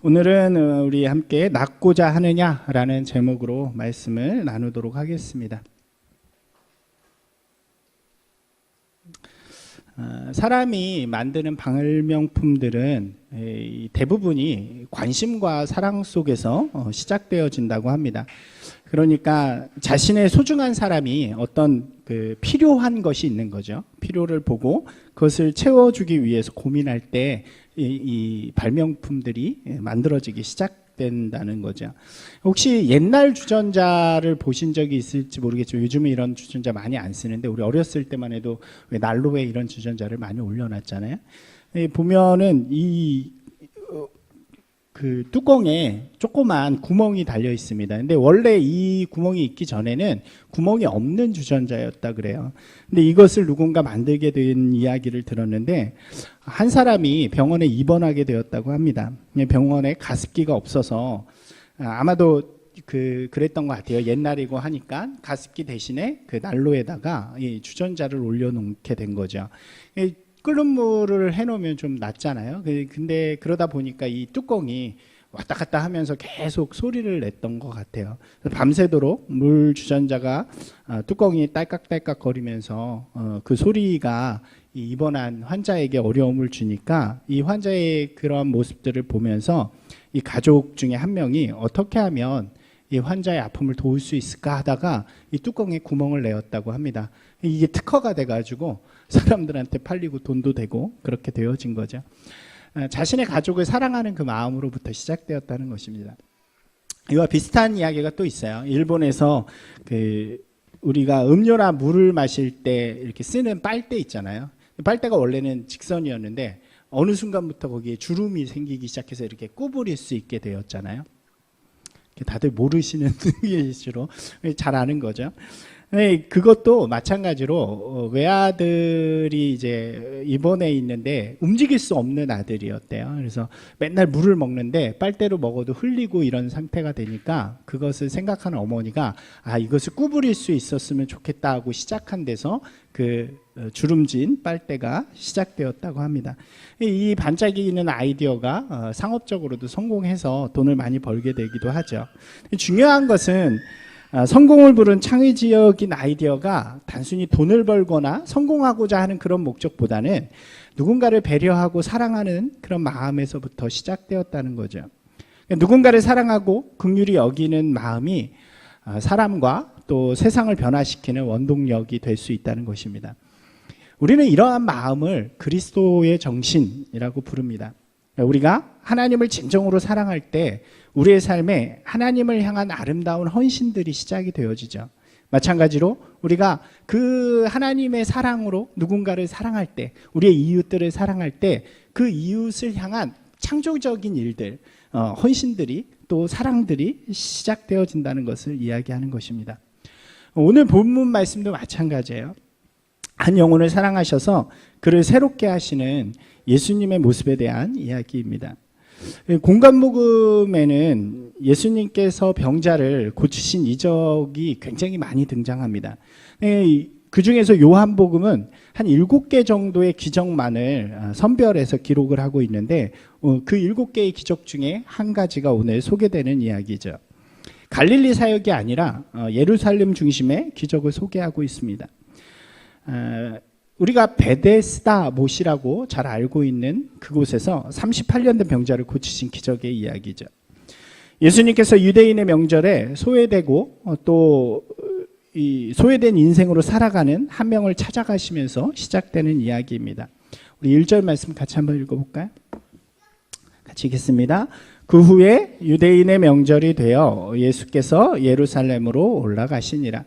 오늘은 우리 함께 낫고자 하느냐라는 제목으로 말씀을 나누도록 하겠습니다. 사람이 만드는 발명품들은 대부분이 관심과 사랑 속에서 시작되어진다고 합니다. 그러니까 자신의 소중한 사람이 어떤 필요한 것이 있는 거죠. 필요를 보고 그것을 채워주기 위해서 고민할 때 이 발명품들이 만들어지기 시작된다는 거죠. 혹시 옛날 주전자를 보신 적이 있을지 모르겠지만 요즘은 이런 주전자 많이 안 쓰는데 우리 어렸을 때만 해도 왜 난로에 이런 주전자를 많이 올려놨잖아요. 보면은 그 뚜껑에 조그만 구멍이 달려 있습니다. 근데 원래 이 구멍이 있기 전에는 구멍이 없는 주전자였다 그래요. 근데 이것을 누군가 만들게 된 이야기를 들었는데 한 사람이 병원에 입원하게 되었다고 합니다. 병원에 가습기가 없어서 아마도 그랬던 것 같아요. 옛날이고 하니까 가습기 대신에 그 난로에다가 이 주전자를 올려놓게 된 거죠. 끓는 물을 해놓으면 좀 낫잖아요. 근데 그러다 보니까 이 뚜껑이 왔다 갔다 하면서 계속 소리를 냈던 것 같아요. 밤새도록 물 주전자가 뚜껑이 딸깍딸깍 거리면서 그 소리가 이 입원한 환자에게 어려움을 주니까 이 환자의 그런 모습들을 보면서 이 가족 중에 한 명이 어떻게 하면 이 환자의 아픔을 도울 수 있을까 하다가 이 뚜껑에 구멍을 내었다고 합니다. 이게 특허가 돼가지고 사람들한테 팔리고 돈도 되고 그렇게 되어진 거죠. 자신의 가족을 사랑하는 그 마음으로부터 시작되었다는 것입니다. 이와 비슷한 이야기가 또 있어요. 일본에서 우리가 음료나 물을 마실 때 이렇게 쓰는 빨대 있잖아요. 빨대가 원래는 직선이었는데 어느 순간부터 거기에 주름이 생기기 시작해서 이렇게 구부릴 수 있게 되었잖아요. 다들 모르시는 이슈로 잘 아는 거죠. 그것도 마찬가지로 외아들이 이제 입원해 있는데 움직일 수 없는 아들이었대요. 그래서 맨날 물을 먹는데 빨대로 먹어도 흘리고 이런 상태가 되니까 그것을 생각하는 어머니가 이것을 구부릴 수 있었으면 좋겠다 하고 시작한 데서 그 주름진 빨대가 시작되었다고 합니다. 이 반짝이는 아이디어가 상업적으로도 성공해서 돈을 많이 벌게 되기도 하죠. 중요한 것은 성공을 부른 창의적인 아이디어가 단순히 돈을 벌거나 성공하고자 하는 그런 목적보다는 누군가를 배려하고 사랑하는 그런 마음에서부터 시작되었다는 거죠. 누군가를 사랑하고 긍휼히 여기는 마음이 사람과 또 세상을 변화시키는 원동력이 될 수 있다는 것입니다. 우리는 이러한 마음을 그리스도의 정신이라고 부릅니다. 우리가 하나님을 진정으로 사랑할 때 우리의 삶에 하나님을 향한 아름다운 헌신들이 시작이 되어지죠. 마찬가지로 우리가 그 하나님의 사랑으로 누군가를 사랑할 때, 우리의 이웃들을 사랑할 때 그 이웃을 향한 창조적인 일들, 헌신들이 또 사랑들이 시작되어진다는 것을 이야기하는 것입니다. 오늘 본문 말씀도 마찬가지예요. 한 영혼을 사랑하셔서 그를 새롭게 하시는 예수님의 모습에 대한 이야기입니다. 공간복음에는 예수님께서 병자를 고치신 이적이 굉장히 많이 등장합니다. 그 중에서 요한복음은 한 7개 정도의 기적만을 선별해서 기록을 하고 있는데 그 7개의 기적 중에 한 가지가 오늘 소개되는 이야기죠. 갈릴리 사역이 아니라 예루살렘 중심의 기적을 소개하고 있습니다. 우리가 베데스다 못이라고 잘 알고 있는 그곳에서 38년 된 병자를 고치신 기적의 이야기죠. 예수님께서 유대인의 명절에 소외되고 또 이 소외된 인생으로 살아가는 한 명을 찾아가시면서 시작되는 이야기입니다. 우리 1절 말씀 같이 한번 읽어볼까요? 같이 읽겠습니다. 그 후에 유대인의 명절이 되어 예수께서 예루살렘으로 올라가시니라.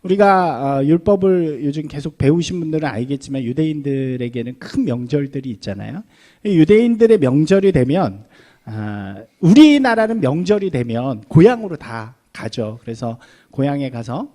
우리가 율법을 요즘 계속 배우신 분들은 알겠지만 유대인들에게는 큰 명절들이 있잖아요. 유대인들의 명절이 되면 우리나라는 명절이 되면 고향으로 다 가죠. 그래서 고향에 가서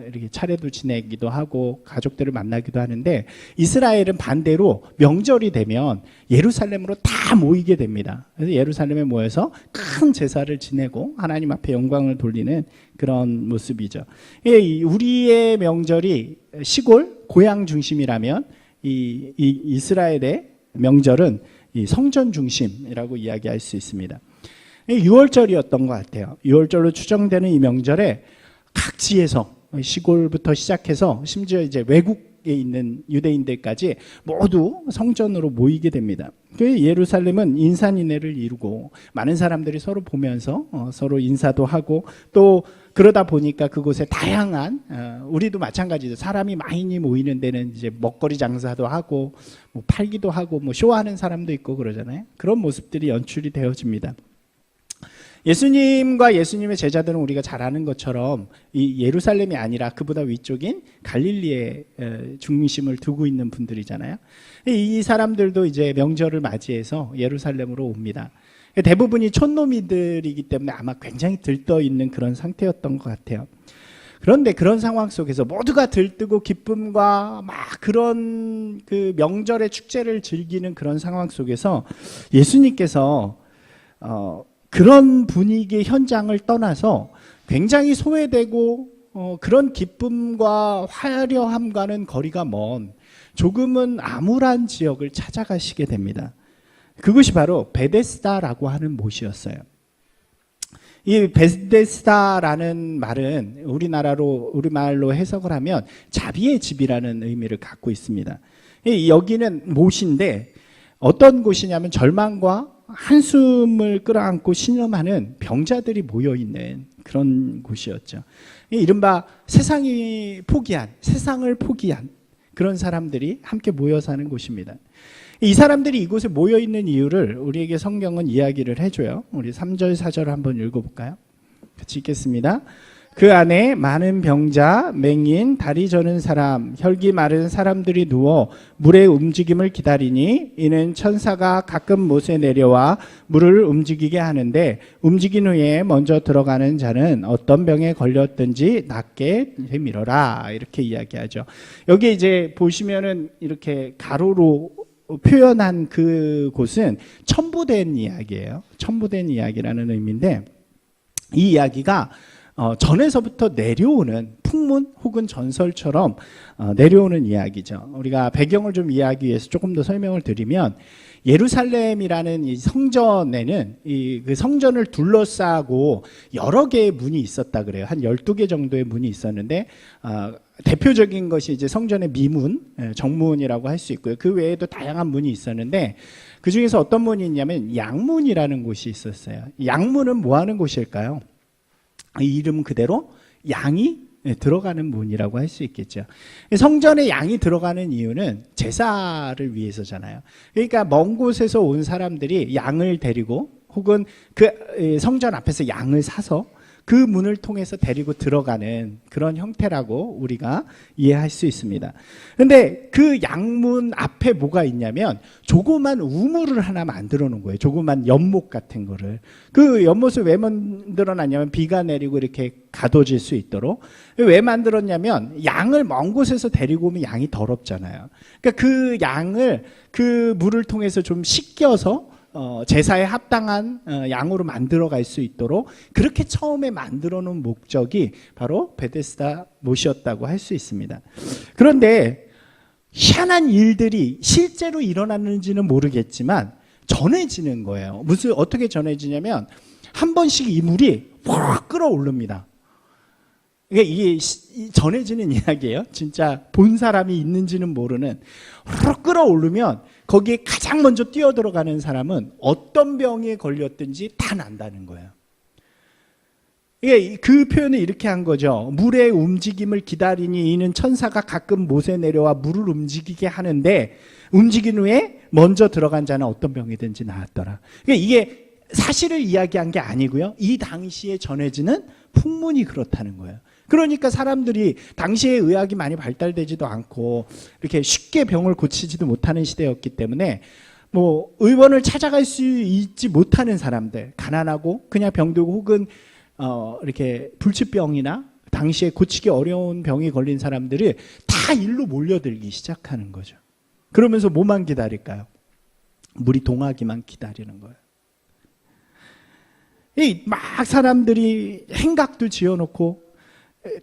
이렇게 차례도 지내기도 하고 가족들을 만나기도 하는데 이스라엘은 반대로 명절이 되면 예루살렘으로 다 모이게 됩니다. 그래서 예루살렘에 모여서 큰 제사를 지내고 하나님 앞에 영광을 돌리는 그런 모습이죠. 우리의 명절이 시골 고향 중심이라면 이 이스라엘의 명절은 이 성전 중심이라고 이야기할 수 있습니다. 유월절이었던 것 같아요. 유월절로 추정되는 이 명절에 각지에서 시골부터 시작해서 심지어 이제 외국에 있는 유대인들까지 모두 성전으로 모이게 됩니다. 예루살렘은 인산인해를 이루고 많은 사람들이 서로 보면서 서로 인사도 하고 또 그러다 보니까 그곳에 다양한 우리도 마찬가지죠. 사람이 많이 모이는 데는 이제 먹거리 장사도 하고 뭐 팔기도 하고 뭐 쇼하는 사람도 있고 그러잖아요. 그런 모습들이 연출이 되어집니다. 예수님과 예수님의 제자들은 우리가 잘 아는 것처럼 이 예루살렘이 아니라 그보다 위쪽인 갈릴리에 중심을 두고 있는 분들이잖아요. 이 사람들도 이제 명절을 맞이해서 예루살렘으로 옵니다. 대부분이 촌노미들이기 때문에 아마 굉장히 들떠 있는 그런 상태였던 것 같아요. 그런데 그런 상황 속에서 모두가 들뜨고 기쁨과 막 그런 그 명절의 축제를 즐기는 그런 상황 속에서 예수님께서 그런 분위기의 현장을 떠나서 굉장히 소외되고 그런 기쁨과 화려함과는 거리가 먼 조금은 암울한 지역을 찾아가시게 됩니다. 그것이 바로 베데스다라고 하는 못이었어요. 이 베데스다라는 말은 우리말로 해석을 하면 자비의 집이라는 의미를 갖고 있습니다. 여기는 못인데 어떤 곳이냐면 절망과 한숨을 끌어안고 신음하는 병자들이 모여있는 그런 곳이었죠. 이른바 세상을 포기한 그런 사람들이 함께 모여 사는 곳입니다. 이 사람들이 이곳에 모여있는 이유를 우리에게 성경은 이야기를 해줘요. 우리 3절 4절을 한번 읽어볼까요? 같이 읽겠습니다. 그 안에 많은 병자, 맹인, 다리 저는 사람, 혈기 마른 사람들이 누워 물의 움직임을 기다리니 이는 천사가 가끔 못에 내려와 물을 움직이게 하는데 움직인 후에 먼저 들어가는 자는 어떤 병에 걸렸든지 낫게 되밀어라. 이렇게 이야기하죠. 여기 이제 보시면은 이렇게 가로로 표현한 그 곳은 첨부된 이야기예요. 첨부된 이야기라는 의미인데 이 이야기가 전에서부터 내려오는 풍문 혹은 전설처럼 내려오는 이야기죠. 우리가 배경을 좀 이해하기 위해서 조금 더 설명을 드리면 예루살렘이라는 이 성전에는 그 성전을 둘러싸고 여러 개의 문이 있었다 그래요. 한 12개 정도의 문이 있었는데 대표적인 것이 이제 성전의 미문, 정문이라고 할 수 있고요. 그 외에도 다양한 문이 있었는데 그 중에서 어떤 문이 있냐면 양문이라는 곳이 있었어요. 양문은 뭐 하는 곳일까요? 이 이름 그대로 양이 들어가는 문이라고 할 수 있겠죠. 성전에 양이 들어가는 이유는 제사를 위해서잖아요. 그러니까 먼 곳에서 온 사람들이 양을 데리고 혹은 그 성전 앞에서 양을 사서 그 문을 통해서 데리고 들어가는 그런 형태라고 우리가 이해할 수 있습니다. 그런데 그 양문 앞에 뭐가 있냐면 조그만 우물을 하나 만들어 놓은 거예요. 조그만 연못 같은 거를. 그 연못을 왜 만들어 놨냐면 비가 내리고 이렇게 가둬질 수 있도록. 왜 만들었냐면 양을 먼 곳에서 데리고 오면 양이 더럽잖아요. 그러니까 그 양을 그 물을 통해서 좀 씻겨서 제사에 합당한 양으로 만들어 갈 수 있도록 그렇게 처음에 만들어 놓은 목적이 바로 베데스다 못이었다고 할 수 있습니다. 그런데 희한한 일들이 실제로 일어났는지는 모르겠지만 전해지는 거예요. 어떻게 전해지냐면 한 번씩 이 물이 확 끌어오릅니다. 이게 전해지는 이야기예요. 진짜 본 사람이 있는지는 모르는. 확 끌어오르면 거기에 가장 먼저 뛰어들어가는 사람은 어떤 병에 걸렸든지 다 난다는 거예요. 이게 그 표현을 이렇게 한 거죠. 물의 움직임을 기다리니 이는 천사가 가끔 못에 내려와 물을 움직이게 하는데 움직인 후에 먼저 들어간 자는 어떤 병이든지 나았더라. 그러니까 이게 사실을 이야기한 게 아니고요. 이 당시에 전해지는 풍문이 그렇다는 거예요. 그러니까 사람들이 당시에 의학이 많이 발달되지도 않고 이렇게 쉽게 병을 고치지도 못하는 시대였기 때문에 뭐 의원을 찾아갈 수 있지 못하는 사람들, 가난하고 그냥 병들고 혹은 이렇게 불치병이나 당시에 고치기 어려운 병이 걸린 사람들이 다 일로 몰려들기 시작하는 거죠. 그러면서 뭐만 기다릴까요? 물이 동하기만 기다리는 거예요. 막 사람들이 행각도 지어놓고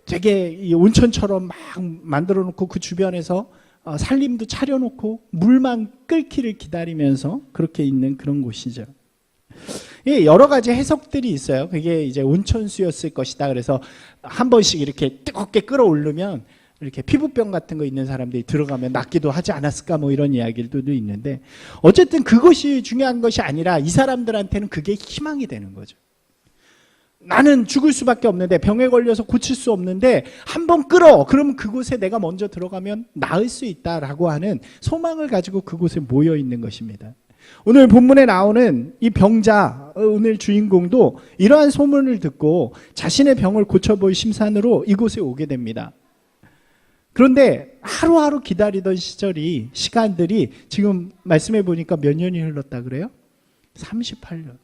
되게 온천처럼 막 만들어 놓고 그 주변에서 살림도 차려놓고 물만 끓기를 기다리면서 그렇게 있는 그런 곳이죠. 예, 여러 가지 해석들이 있어요. 그게 이제 온천수였을 것이다. 그래서 한 번씩 이렇게 뜨겁게 끌어올르면 이렇게 피부병 같은 거 있는 사람들이 들어가면 낫기도 하지 않았을까 뭐 이런 이야기들도 있는데 어쨌든 그것이 중요한 것이 아니라 이 사람들한테는 그게 희망이 되는 거죠. 나는 죽을 수밖에 없는데 병에 걸려서 고칠 수 없는데 한번 끌어 그러면 그곳에 내가 먼저 들어가면 나을 수 있다라고 하는 소망을 가지고 그곳에 모여 있는 것입니다. 오늘 본문에 나오는 이 병자 오늘 주인공도 이러한 소문을 듣고 자신의 병을 고쳐볼 심산으로 이곳에 오게 됩니다. 그런데 하루하루 기다리던 시간들이 지금 말씀해 보니까 몇 년이 흘렀다 그래요? 38년.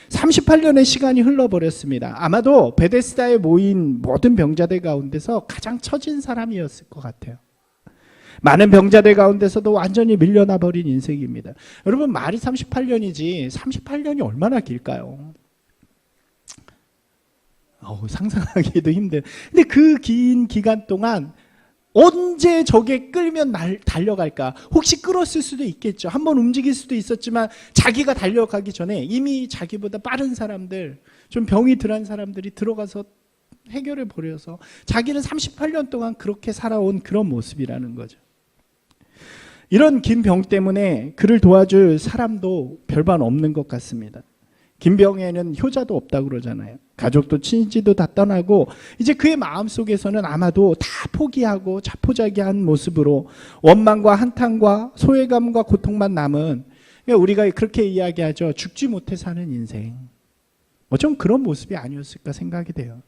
38년의 시간이 흘러버렸습니다. 아마도 베데스다에 모인 모든 병자들 가운데서 가장 처진 사람이었을 것 같아요. 많은 병자들 가운데서도 완전히 밀려나 버린 인생입니다. 여러분 말이 38년이지 38년이 얼마나 길까요? 상상하기도 힘든. 근데 그 긴 기간 동안 언제 저게 끌면 달려갈까? 혹시 끌었을 수도 있겠죠. 한번 움직일 수도 있었지만 자기가 달려가기 전에 이미 자기보다 빠른 사람들, 좀 병이 덜한 사람들이 들어가서 해결해 버려서 자기는 38년 동안 그렇게 살아온 그런 모습이라는 거죠. 이런 긴 병 때문에 그를 도와줄 사람도 별반 없는 것 같습니다. 긴 병에는 효자도 없다고 그러잖아요. 가족도 친지도 다 떠나고 이제 그의 마음속에서는 아마도 다 포기하고 자포자기한 모습으로 원망과 한탄과 소외감과 고통만 남은, 우리가 그렇게 이야기하죠. 죽지 못해 사는 인생. 좀 그런 모습이 아니었을까 생각이 돼요.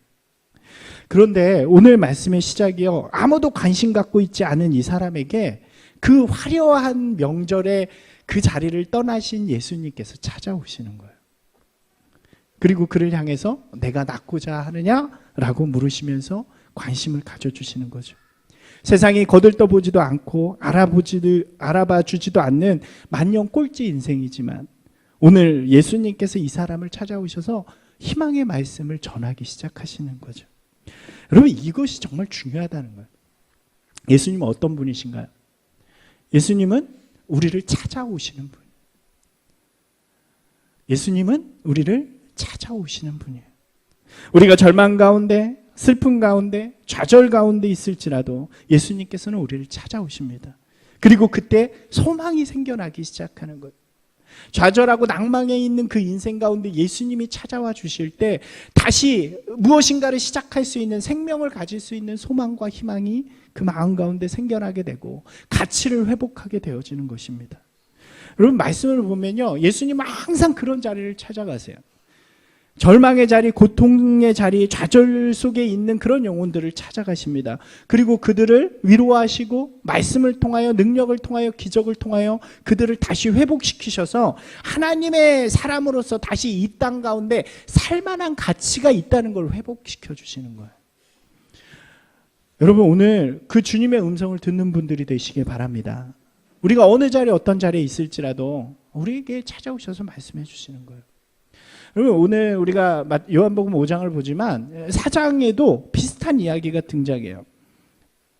그런데 오늘 말씀의 시작이요, 아무도 관심 갖고 있지 않은 이 사람에게 그 화려한 명절에 그 자리를 떠나신 예수님께서 찾아오시는 거예요. 그리고 그를 향해서 내가 낫고자 하느냐라고 물으시면서 관심을 가져주시는 거죠. 세상이 거들떠보지도 않고 알아봐 주지도 않는 만년 꼴찌 인생이지만 오늘 예수님께서 이 사람을 찾아오셔서 희망의 말씀을 전하기 시작하시는 거죠. 여러분 이것이 정말 중요하다는 거예요. 예수님은 어떤 분이신가요? 예수님은 우리를 찾아오시는 분. 예수님은 우리를 찾아오시는 분이에요. 우리가 절망 가운데, 슬픔 가운데, 좌절 가운데 있을지라도 예수님께서는 우리를 찾아오십니다. 그리고 그때 소망이 생겨나기 시작하는 거예요. 좌절하고 낭망에 있는 그 인생 가운데 예수님이 찾아와 주실 때 다시 무엇인가를 시작할 수 있는, 생명을 가질 수 있는 소망과 희망이 그 마음 가운데 생겨나게 되고 가치를 회복하게 되어지는 것입니다. 여러분 말씀을 보면요, 예수님은 항상 그런 자리를 찾아가세요. 절망의 자리, 고통의 자리, 좌절 속에 있는 그런 영혼들을 찾아가십니다. 그리고 그들을 위로하시고 말씀을 통하여, 능력을 통하여, 기적을 통하여 그들을 다시 회복시키셔서 하나님의 사람으로서 다시 이 땅 가운데 살만한 가치가 있다는 걸 회복시켜 주시는 거예요. 여러분 오늘 그 주님의 음성을 듣는 분들이 되시길 바랍니다. 우리가 어느 자리에 어떤 자리에 있을지라도 우리에게 찾아오셔서 말씀해 주시는 거예요. 여러분 오늘 우리가 요한복음 5장을 보지만 4장에도 비슷한 이야기가 등장해요.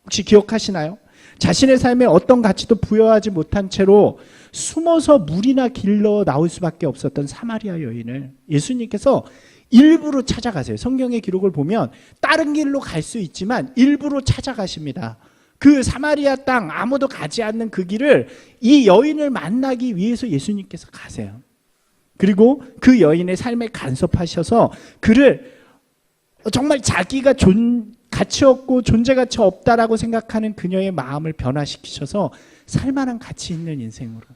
혹시 기억하시나요? 자신의 삶에 어떤 가치도 부여하지 못한 채로 숨어서 물이나 길러 나올 수밖에 없었던 사마리아 여인을 예수님께서 일부러 찾아가세요. 성경의 기록을 보면 다른 길로 갈 수 있지만 일부러 찾아가십니다. 그 사마리아 땅 아무도 가지 않는 그 길을 이 여인을 만나기 위해서 예수님께서 가세요. 그리고 그 여인의 삶에 간섭하셔서 그를 정말 자기가 가치 없고 존재가치 없다라고 생각하는 그녀의 마음을 변화시키셔서 살만한 가치 있는 인생으로,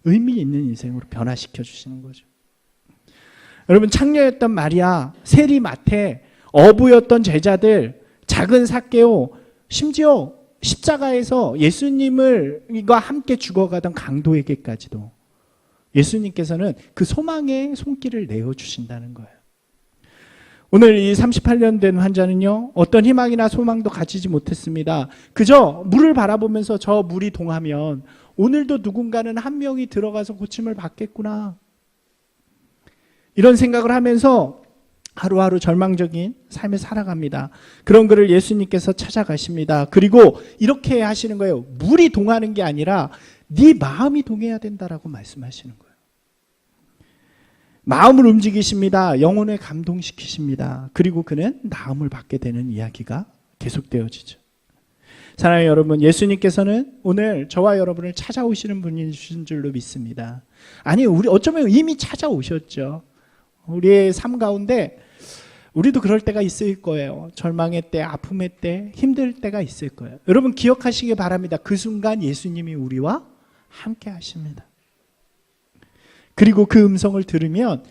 의미 있는 인생으로 변화시켜 주시는 거죠. 여러분 창녀였던 마리아, 세리 마태, 어부였던 제자들, 작은 삭개오, 심지어 십자가에서 예수님과 함께 죽어가던 강도에게까지도 예수님께서는 그 소망의 손길을 내어주신다는 거예요. 오늘 이 38년 된 환자는요, 어떤 희망이나 소망도 가지지 못했습니다. 그저 물을 바라보면서 저 물이 동하면 오늘도 누군가는 한 명이 들어가서 고침을 받겠구나, 이런 생각을 하면서 하루하루 절망적인 삶을 살아갑니다. 그런 그를 예수님께서 찾아가십니다. 그리고 이렇게 하시는 거예요. 물이 동하는 게 아니라 네 마음이 동해야 된다라고 말씀하시는 거예요. 마음을 움직이십니다. 영혼을 감동시키십니다. 그리고 그는 나음을 받게 되는 이야기가 계속되어지죠. 사랑하는 여러분, 예수님께서는 오늘 저와 여러분을 찾아오시는 분이신 줄로 믿습니다. 아니, 우리 어쩌면 이미 찾아오셨죠. 우리의 삶 가운데 우리도 그럴 때가 있을 거예요. 절망의 때, 아픔의 때, 힘들 때가 있을 거예요. 여러분 기억하시기 바랍니다. 그 순간 예수님이 우리와 함께 하십니다. 그리고 그 음성을 들으면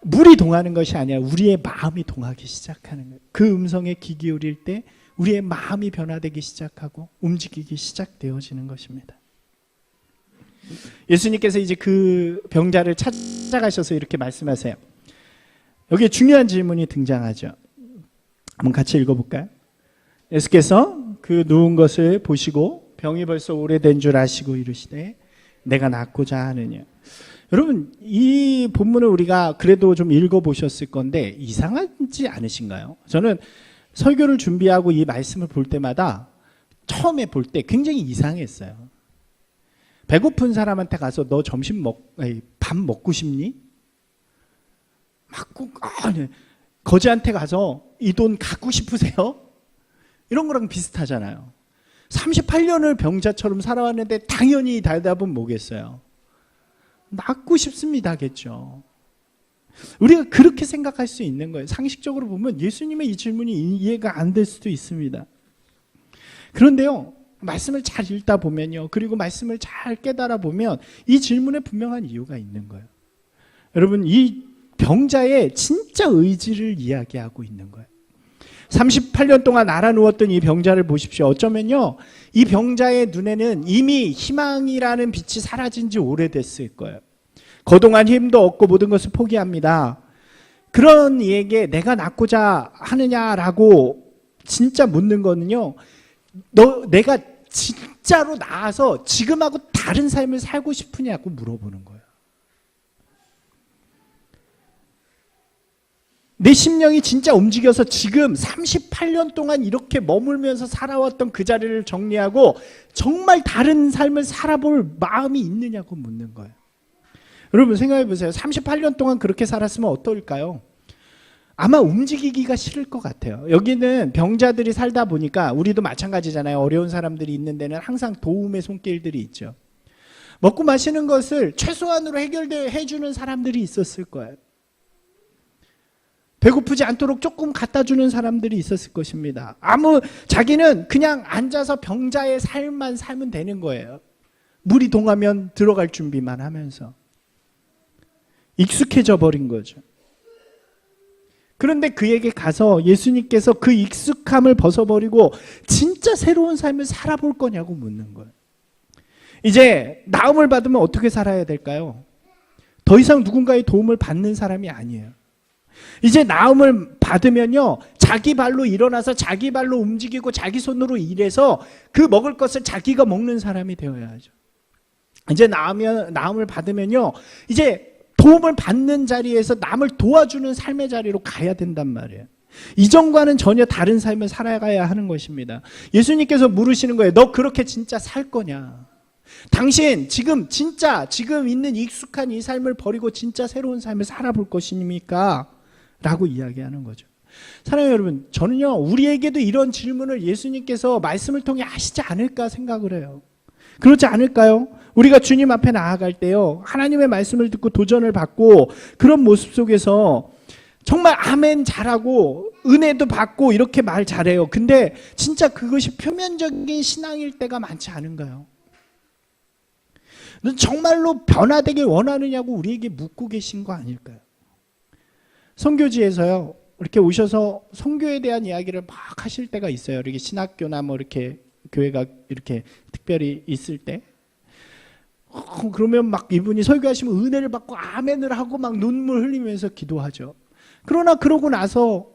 물이 동하는 것이 아니라 우리의 마음이 동하기 시작하는 거예요. 그 음성에 귀 기울일 때 우리의 마음이 변화되기 시작하고 움직이기 시작되어지는 것입니다. 예수님께서 이제 그 병자를 찾아가셔서 이렇게 말씀하세요. 여기에 중요한 질문이 등장하죠. 한번 같이 읽어볼까요? 예수께서 그 누운 것을 보시고 병이 벌써 오래된 줄 아시고 이르시되 내가 낫고자 하느냐. 여러분 이 본문을 우리가 그래도 좀 읽어보셨을 건데 이상하지 않으신가요? 저는 설교를 준비하고 이 말씀을 볼 때마다 처음에 볼 때 굉장히 이상했어요. 배고픈 사람한테 가서 너 밥 먹고 싶니? 네. 거지한테 가서 이 돈 갖고 싶으세요? 이런 거랑 비슷하잖아요. 38년을 병자처럼 살아왔는데 당연히 대답은 뭐겠어요? 낫고 싶습니다겠죠. 우리가 그렇게 생각할 수 있는 거예요. 상식적으로 보면 예수님의 이 질문이 이해가 안 될 수도 있습니다. 그런데요, 말씀을 잘 읽다 보면요, 그리고 말씀을 잘 깨달아 보면 이 질문에 분명한 이유가 있는 거예요. 여러분, 이 병자의 진짜 의지를 이야기하고 있는 거예요. 38년 동안 알아누웠던 이 병자를 보십시오. 어쩌면요, 이 병자의 눈에는 이미 희망이라는 빛이 사라진 지 오래됐을 거예요. 그동안 힘도 없고 모든 것을 포기합니다. 그런 이에게 내가 낫고자 하느냐라고 진짜 묻는 거는요, 내가 진짜로 나아서 지금하고 다른 삶을 살고 싶으냐고 물어보는 거예요. 내 심령이 진짜 움직여서 지금 38년 동안 이렇게 머물면서 살아왔던 그 자리를 정리하고 정말 다른 삶을 살아볼 마음이 있느냐고 묻는 거예요. 여러분 생각해 보세요. 38년 동안 그렇게 살았으면 어떨까요? 아마 움직이기가 싫을 것 같아요. 여기는 병자들이 살다 보니까 우리도 마찬가지잖아요. 어려운 사람들이 있는 데는 항상 도움의 손길들이 있죠. 먹고 마시는 것을 최소한으로 해결해 주는 사람들이 있었을 거예요. 배고프지 않도록 조금 갖다 주는 사람들이 있었을 것입니다. 자기는 그냥 앉아서 병자의 삶만 살면 되는 거예요. 물이 동하면 들어갈 준비만 하면서 익숙해져 버린 거죠. 그런데 그에게 가서 예수님께서 그 익숙함을 벗어버리고 진짜 새로운 삶을 살아볼 거냐고 묻는 거예요. 이제 나음을 받으면 어떻게 살아야 될까요? 더 이상 누군가의 도움을 받는 사람이 아니에요. 이제 나음을 받으면요, 자기 발로 일어나서 자기 발로 움직이고 자기 손으로 일해서 그 먹을 것을 자기가 먹는 사람이 되어야 하죠. 이제 나음을 받으면요, 이제 도움을 받는 자리에서 남을 도와주는 삶의 자리로 가야 된단 말이에요. 이전과는 전혀 다른 삶을 살아가야 하는 것입니다. 예수님께서 물으시는 거예요. 너 그렇게 진짜 살 거냐? 당신 지금 있는 익숙한 이 삶을 버리고 진짜 새로운 삶을 살아볼 것입니까? 라고 이야기하는 거죠. 사랑하는 여러분, 저는요, 우리에게도 이런 질문을 예수님께서 말씀을 통해 하시지 않을까 생각을 해요. 그렇지 않을까요? 우리가 주님 앞에 나아갈 때요, 하나님의 말씀을 듣고 도전을 받고 그런 모습 속에서 정말 아멘 잘하고 은혜도 받고 이렇게 말 잘해요. 근데 진짜 그것이 표면적인 신앙일 때가 많지 않은가요? 넌 정말로 변화되길 원하느냐고 우리에게 묻고 계신 거 아닐까요? 선교지에서요, 이렇게 오셔서 선교에 대한 이야기를 막 하실 때가 있어요. 이렇게 신학교나 뭐 이렇게 교회가 이렇게 특별히 있을 때. 그러면 막 이분이 설교하시면 은혜를 받고 아멘을 하고 막 눈물 흘리면서 기도하죠. 그러나 그러고 나서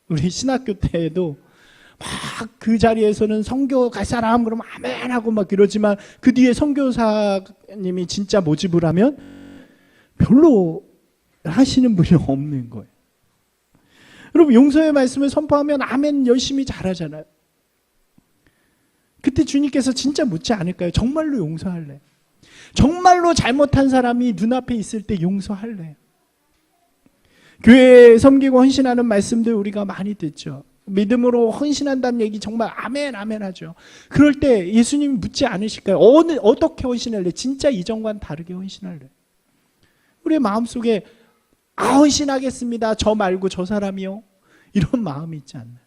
우리 신학교 때에도 막 그 자리에서는 선교 갈 사람 그러면 아멘 하고 막 이러지만 그 뒤에 선교사님이 진짜 모집을 하면 별로 하시는 분이 없는 거예요. 여러분 용서의 말씀을 선포하면 아멘 열심히 잘하잖아요. 그때 주님께서 진짜 묻지 않을까요? 정말로 용서할래? 정말로 잘못한 사람이 눈앞에 있을 때 용서할래요. 교회에 섬기고 헌신하는 말씀들 우리가 많이 듣죠. 믿음으로 헌신한다는 얘기 정말 아멘 아멘 하죠. 그럴 때 예수님이 묻지 않으실까요? 어떻게 헌신할래? 진짜 이전과는 다르게 헌신할래? 우리의 마음속에 헌신하겠습니다. 저 말고 저 사람이요. 이런 마음이 있지 않나요?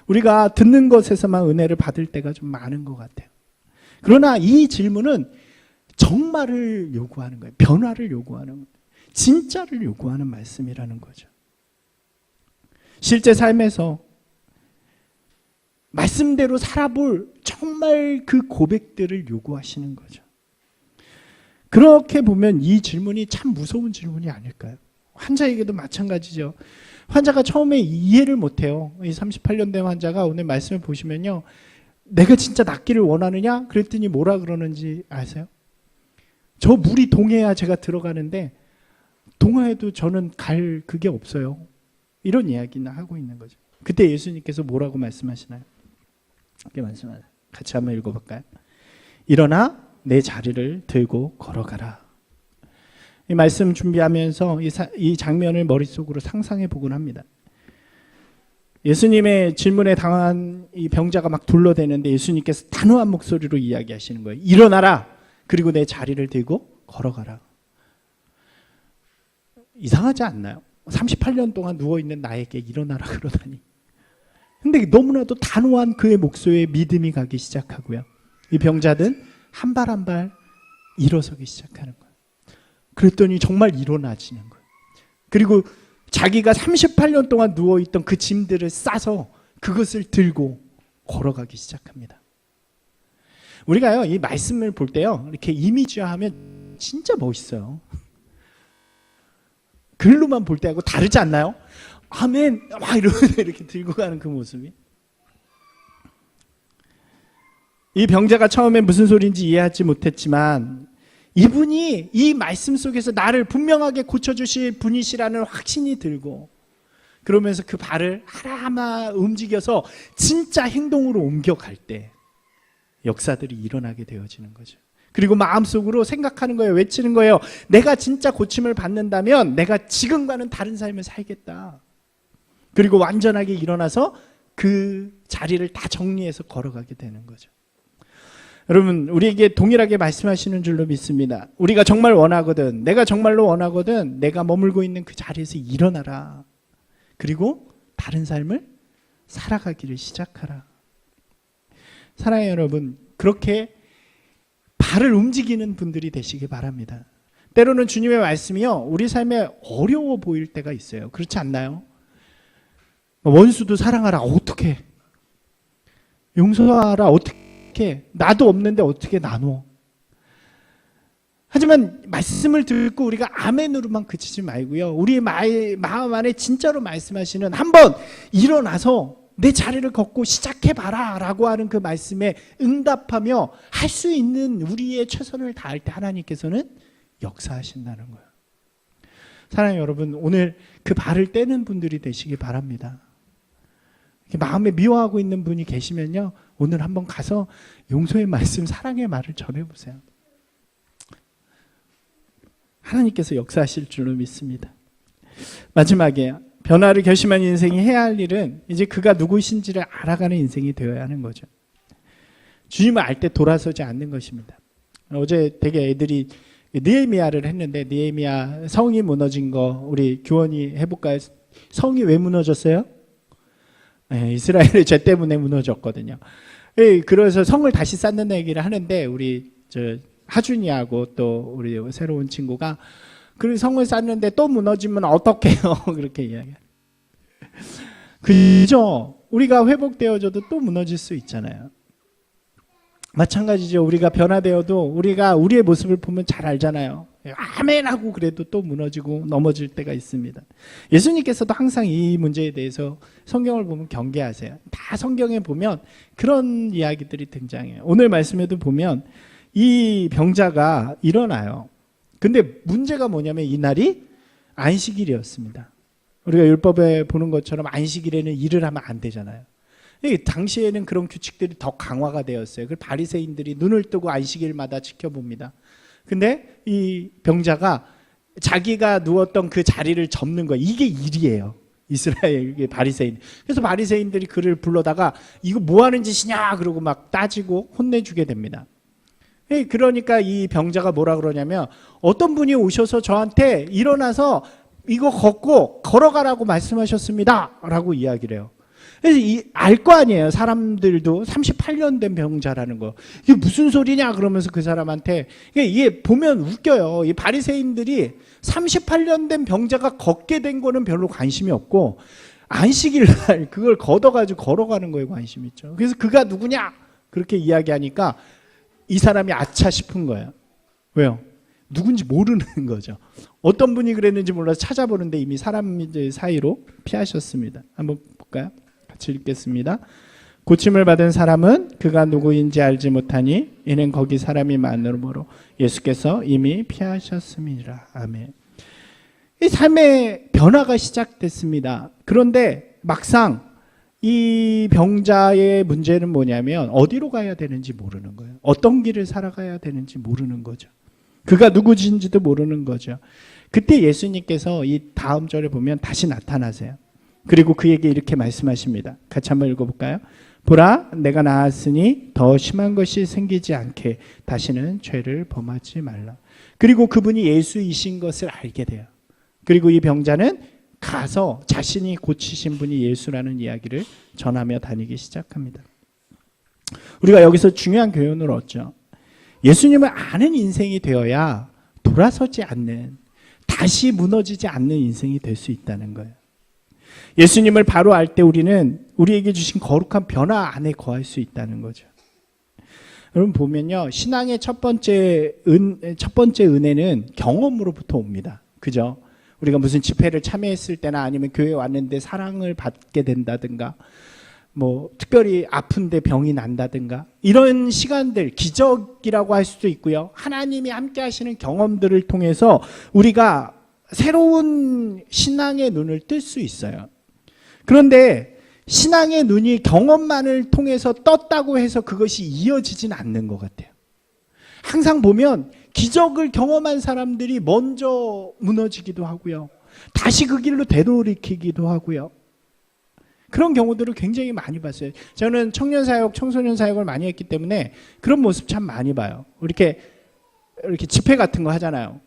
우리가 듣는 것에서만 은혜를 받을 때가 좀 많은 것 같아요. 그러나 이 질문은 정말을 요구하는 거예요. 변화를 요구하는 거예요. 진짜를 요구하는 말씀이라는 거죠. 실제 삶에서 말씀대로 살아볼 정말 그 고백들을 요구하시는 거죠. 그렇게 보면 이 질문이 참 무서운 질문이 아닐까요? 환자에게도 마찬가지죠. 환자가 처음에 이해를 못해요. 이 38년 된 환자가 오늘 말씀을 보시면요. 내가 진짜 낫기를 원하느냐? 그랬더니 뭐라 그러는지 아세요? 저 물이 동해야 제가 들어가는데 동해도 저는 갈 그게 없어요. 이런 이야기는 하고 있는 거죠. 그때 예수님께서 뭐라고 말씀하시나요? 이렇게 말씀하세요. 같이 한번 읽어볼까요? 일어나 내 자리를 들고 걸어가라. 이 말씀 준비하면서 이 장면을 머릿속으로 상상해 보곤 합니다. 예수님의 질문에 당한 이 병자가 막 둘러대는데 예수님께서 단호한 목소리로 이야기하시는 거예요. 일어나라. 그리고 내 자리를 들고 걸어가라. 이상하지 않나요? 38년 동안 누워있는 나에게 일어나라 그러다니. 근데 너무나도 단호한 그의 목소리에 믿음이 가기 시작하고요. 이 병자는 한 발 한 발 일어서기 시작하는 거예요. 그랬더니 정말 일어나지는 거예요. 그리고 자기가 38년 동안 누워있던 그 짐들을 싸서 그것을 들고 걸어가기 시작합니다. 우리가요, 이 말씀을 볼 때요, 이렇게 이미지화하면 진짜 멋있어요. 글로만 볼 때하고 다르지 않나요? 아멘! 막 이러면서 이렇게 들고 가는 그 모습이. 이 병자가 처음에 무슨 소리인지 이해하지 못했지만 이분이 이 말씀 속에서 나를 분명하게 고쳐주실 분이시라는 확신이 들고 그러면서 그 발을 하나하나 움직여서 진짜 행동으로 옮겨갈 때 역사들이 일어나게 되어지는 거죠. 그리고 마음속으로 생각하는 거예요. 외치는 거예요. 내가 진짜 고침을 받는다면 내가 지금과는 다른 삶을 살겠다. 그리고 완전하게 일어나서 그 자리를 다 정리해서 걸어가게 되는 거죠. 여러분, 우리에게 동일하게 말씀하시는 줄로 믿습니다. 우리가 정말 원하거든, 내가 정말로 원하거든, 내가 머물고 있는 그 자리에서 일어나라. 그리고 다른 삶을 살아가기를 시작하라. 사랑해요, 여러분. 그렇게 발을 움직이는 분들이 되시기 바랍니다. 때로는 주님의 말씀이요, 우리 삶에 어려워 보일 때가 있어요. 그렇지 않나요? 원수도 사랑하라. 어떻게? 용서하라. 어떻게? 나도 없는데 어떻게 나눠? 하지만 말씀을 듣고 우리가 아멘으로만 그치지 말고요, 우리의 마음 안에 진짜로 말씀하시는 한번 일어나서 내 자리를 걷고 시작해봐라 라고 하는 그 말씀에 응답하며 할 수 있는 우리의 최선을 다할 때 하나님께서는 역사하신다는 거예요. 사랑해요, 여러분. 오늘 그 발을 떼는 분들이 되시기 바랍니다. 마음에 미워하고 있는 분이 계시면요, 오늘 한번 가서 용서의 말씀, 사랑의 말을 전해보세요. 하나님께서 역사하실 줄로 믿습니다. 마지막에 변화를 결심한 인생이 해야 할 일은 이제 그가 누구신지를 알아가는 인생이 되어야 하는 거죠. 주님을 알 때 돌아서지 않는 것입니다. 어제 되게 애들이 느헤미야를 했는데 느헤미야 성이 무너진 거 우리 교원이 해볼까요? 성이 왜 무너졌어요? 네, 이스라엘의 죄 때문에 무너졌거든요. 네, 그래서 성을 다시 쌓는 얘기를 하는데 우리 하준이하고 또 우리 새로운 친구가 그 성을 쌓는데 또 무너지면 어떡해요? 그렇게 이야기해요. 그죠? 우리가 회복되어져도 또 무너질 수 있잖아요. 마찬가지죠. 우리가 변화되어도 우리가 우리의 모습을 보면 잘 알잖아요. 아멘 하고 그래도 또 무너지고 넘어질 때가 있습니다. 예수님께서도 항상 이 문제에 대해서 성경을 보면 경계하세요. 다 성경에 보면 그런 이야기들이 등장해요. 오늘 말씀에도 보면 이 병자가 일어나요. 근데 문제가 뭐냐면 이날이 안식일이었습니다. 우리가 율법에 보는 것처럼 안식일에는 일을 하면 안 되잖아요. 당시에는 그런 규칙들이 더 강화가 되었어요. 그 바리새인들이 눈을 뜨고 안식일마다 지켜봅니다. 근데 이 병자가 자기가 누웠던 그 자리를 접는 거예요. 이게 일이에요. 이스라엘 바리새인. 그래서 바리새인들이 그를 불러다가 이거 뭐 하는 짓이냐 그러고 막 따지고 혼내주게 됩니다. 그러니까 이 병자가 뭐라 그러냐면 어떤 분이 오셔서 저한테 일어나서 이거 걷고 걸어가라고 말씀하셨습니다 라고 이야기를 해요. 그래서 알 거 아니에요. 사람들도 38년 된 병자라는 거. 이게 무슨 소리냐 그러면서 그 사람한테 이게 보면 웃겨요. 이 바리새인들이 38년 된 병자가 걷게 된 거는 별로 관심이 없고 안식일 날 그걸 걷어가지고 걸어가는 거에 관심이 있죠. 그래서 그가 누구냐 그렇게 이야기하니까 이 사람이 아차 싶은 거예요. 왜요? 누군지 모르는 거죠. 어떤 분이 그랬는지 몰라서 찾아보는데 이미 사람들 사이로 피하셨습니다. 한번 볼까요? 같이 읽겠습니다. 고침을 받은 사람은 그가 누구인지 알지 못하니 이는 거기 사람이 많으므로 예수께서 이미 피하셨음이라. 아멘. 이 삶의 변화가 시작됐습니다. 그런데 막상 이 병자의 문제는 뭐냐면 어디로 가야 되는지 모르는 거예요. 어떤 길을 살아가야 되는지 모르는 거죠. 그가 누구인지도 모르는 거죠. 그때 예수님께서 이 다음 절에 보면 다시 나타나세요. 그리고 그에게 이렇게 말씀하십니다. 같이 한번 읽어볼까요? 보라, 내가 나았으니 더 심한 것이 생기지 않게 다시는 죄를 범하지 말라. 그리고 그분이 예수이신 것을 알게 돼요. 그리고 이 병자는 가서 자신이 고치신 분이 예수라는 이야기를 전하며 다니기 시작합니다. 우리가 여기서 중요한 교훈을 얻죠. 예수님을 아는 인생이 되어야 돌아서지 않는, 다시 무너지지 않는 인생이 될 수 있다는 거예요. 예수님을 바로 알 때 우리는 우리에게 주신 거룩한 변화 안에 거할 수 있다는 거죠. 여러분 보면요, 신앙의 첫 번째 은혜는 경험으로부터 옵니다. 그죠? 우리가 무슨 집회를 참여했을 때나 아니면 교회에 왔는데 사랑을 받게 된다든가, 뭐 특별히 아픈데 병이 난다든가, 이런 시간들, 기적이라고 할 수도 있고요. 하나님이 함께 하시는 경험들을 통해서 우리가 새로운 신앙의 눈을 뜰 수 있어요. 그런데 신앙의 눈이 경험만을 통해서 떴다고 해서 그것이 이어지진 않는 것 같아요. 항상 보면 기적을 경험한 사람들이 먼저 무너지기도 하고요. 다시 그 길로 되돌이키기도 하고요. 그런 경우들을 굉장히 많이 봤어요. 저는 청년 사역, 청소년 사역을 많이 했기 때문에 그런 모습 참 많이 봐요. 이렇게 집회 같은 거 하잖아요.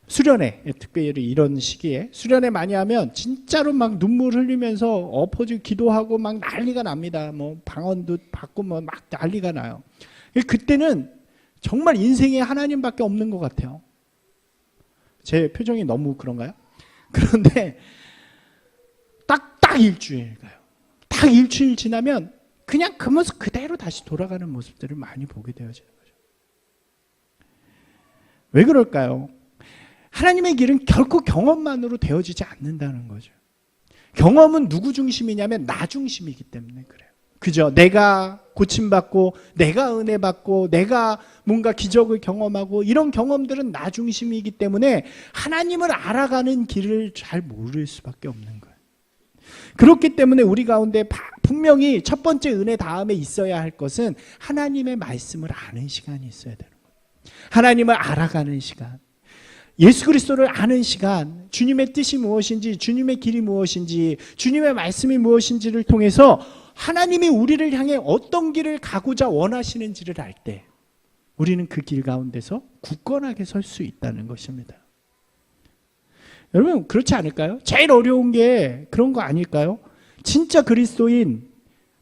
수련회, 특별히 이런 시기에 수련회 많이 하면 진짜로 막 눈물 흘리면서 엎어지고 기도하고 막 난리가 납니다. 뭐 방언도 받고 뭐 막 난리가 나요. 그때는 정말 인생에 하나님밖에 없는 것 같아요. 제 표정이 너무 그런가요? 그런데 딱 일주일 가요. 딱 일주일 지나면 그냥 그 모습 그대로 다시 돌아가는 모습들을 많이 보게 되어지는 거죠. 왜 그럴까요? 하나님의 길은 결코 경험만으로 되어지지 않는다는 거죠. 경험은 누구 중심이냐면 나 중심이기 때문에 그래요. 그죠? 내가 고침받고, 내가 은혜 받고, 내가 뭔가 기적을 경험하고, 이런 경험들은 나 중심이기 때문에 하나님을 알아가는 길을 잘 모를 수밖에 없는 거예요. 그렇기 때문에 우리 가운데 분명히 첫 번째 은혜 다음에 있어야 할 것은 하나님의 말씀을 아는 시간이 있어야 되는 거예요. 하나님을 알아가는 시간, 예수 그리스도를 아는 시간, 주님의 뜻이 무엇인지, 주님의 길이 무엇인지, 주님의 말씀이 무엇인지를 통해서 하나님이 우리를 향해 어떤 길을 가고자 원하시는지를 알 때 우리는 그 길 가운데서 굳건하게 설 수 있다는 것입니다. 여러분 그렇지 않을까요? 제일 어려운 게 그런 거 아닐까요? 진짜 그리스도인,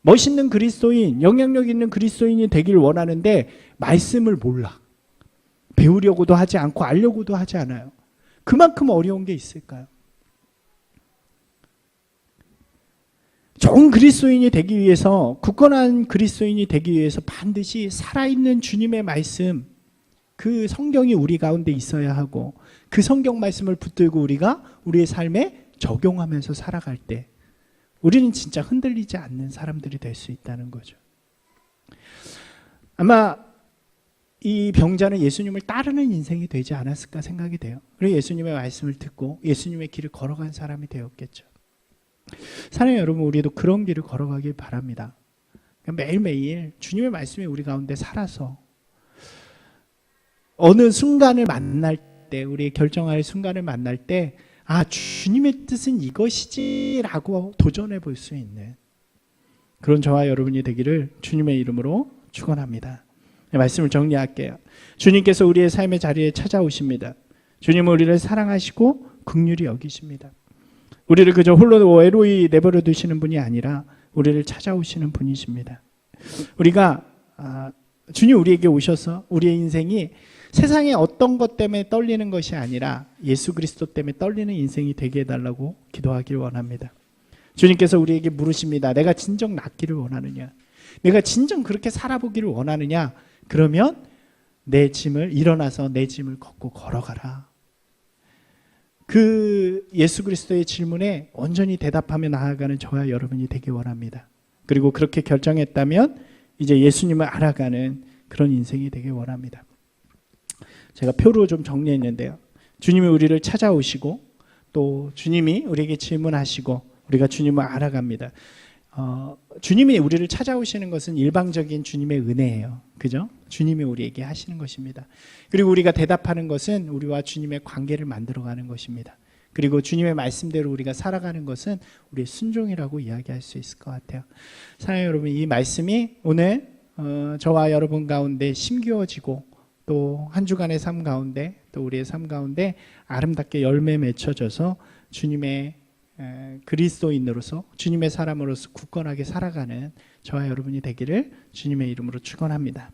멋있는 그리스도인, 영향력 있는 그리스도인이 되길 원하는데 말씀을 몰라. 배우려고도 하지 않고 알려고도 하지 않아요. 그만큼 어려운 게 있을까요? 좋은 그리스도인이 되기 위해서, 굳건한 그리스도인이 되기 위해서 반드시 살아있는 주님의 말씀, 그 성경이 우리 가운데 있어야 하고, 그 성경 말씀을 붙들고 우리가 우리의 삶에 적용하면서 살아갈 때 우리는 진짜 흔들리지 않는 사람들이 될 수 있다는 거죠. 아마 이 병자는 예수님을 따르는 인생이 되지 않았을까 생각이 돼요. 그리고 예수님의 말씀을 듣고 예수님의 길을 걸어간 사람이 되었겠죠. 사랑하는 여러분, 우리도 그런 길을 걸어가길 바랍니다. 매일매일 주님의 말씀이 우리 가운데 살아서 어느 순간을 만날 때, 우리 결정할 순간을 만날 때, 아, 주님의 뜻은 이것이지라고 도전해 볼 수 있는 그런 저와 여러분이 되기를 주님의 이름으로 축원합니다. 말씀을 정리할게요. 주님께서 우리의 삶의 자리에 찾아오십니다. 주님은 우리를 사랑하시고 긍휼히 여기십니다. 우리를 그저 홀로 외로이 내버려 두시는 분이 아니라 우리를 찾아오시는 분이십니다. 우리가 주님 우리에게 오셔서 우리의 인생이 세상의 어떤 것 때문에 떨리는 것이 아니라 예수 그리스도 때문에 떨리는 인생이 되게 해달라고 기도하길 원합니다. 주님께서 우리에게 물으십니다. 내가 진정 낫기를 원하느냐? 내가 진정 그렇게 살아보기를 원하느냐? 그러면 내 짐을 일어나서 내 짐을 걷고 걸어가라. 그 예수 그리스도의 질문에 온전히 대답하며 나아가는 저와 여러분이 되기 원합니다. 그리고 그렇게 결정했다면 이제 예수님을 알아가는 그런 인생이 되기 원합니다. 제가 표로 좀 정리했는데요. 주님이 우리를 찾아오시고 또 주님이 우리에게 질문하시고 우리가 주님을 알아갑니다. 주님이 우리를 찾아오시는 것은 일방적인 주님의 은혜예요. 그죠? 주님이 우리에게 하시는 것입니다. 그리고 우리가 대답하는 것은 우리와 주님의 관계를 만들어가는 것입니다. 그리고 주님의 말씀대로 우리가 살아가는 것은 우리의 순종이라고 이야기할 수 있을 것 같아요. 사랑하는 여러분, 이 말씀이 오늘 저와 여러분 가운데 심기어지고 또 한 주간의 삶 가운데 또 우리의 삶 가운데 아름답게 열매 맺혀져서 주님의 그리스도인으로서 주님의 사람으로서 굳건하게 살아가는 저와 여러분이 되기를 주님의 이름으로 축원합니다.